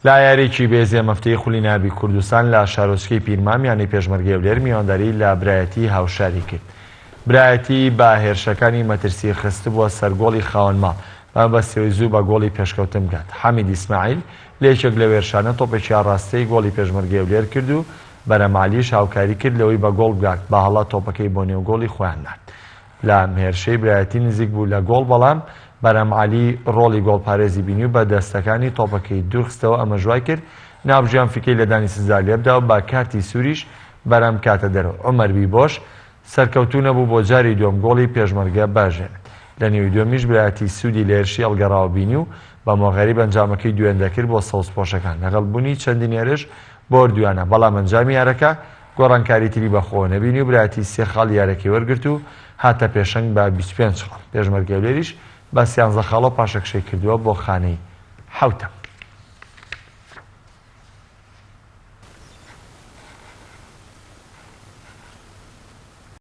لایەرێکی بێزیە مەفتەی خولی ناوی کوردستان لە شارۆچکەی پیرمامیانی پێشمەرگەی هەولێر میوانداری لە برایەتی هاوشاری کرد. برایەتی با هێرشەکانی مەترسی خست بووە سەرگۆڵی خاوەنماڵ بەستەوەی زوو بە گۆڵی پێشکەوتن بکات. حەمید ئیسماعیل لە یەکێک لە وێرشانە تۆپێکی ڕاستەی گۆڵی پێشمەرگەی هەولێر کرد و بەرەمعالیش هاوکاری کرد لەوەی بە گۆڵ بگات بە هەڵا تۆپەکەی بۆ نێو گۆڵی خۆیان نارد. لە هێرشەی برایەتی نزیک بوو لە گۆڵ، بەڵام بەرەمعالی ڕۆڵی گۆڵپارێزی بینی و بە دەستەکانی تۆپەکەی دوورخستەوە ئەمە ژوای کرد ناوژیان فیکەی لە دانی سزا لێبدا و با کارتی سووریش بەرەم کاتە دەرەوە. عومەر بیبۆش سەرکەوتوو نەبوو بۆ جاری دووەم گۆڵی پێشمەرگە باژێنێت. لە نێوی دووەمیش برایەتی سوودی لە هێرشی هەڵگەڕاوە بینی و بە مۆغەریب ئەنجامەکەی دوێن دەکرد بۆ سەوزپۆشەکان لەگەڵ بوونی چەندین هێرش بۆ وەردویانە، بەڵام ئەنجامی یارەکە گۆڕانکاری تری بەخۆوە نەبینی و برایەتی سێ خاڵ یارەکەی وەرگرت و هاتە پێشەنگ بە 25 خاڵ. پێشمەرگەی هەولێریش بە 13 خاڵە پاشەکشەی کردووە بۆ خانەی حەوتە.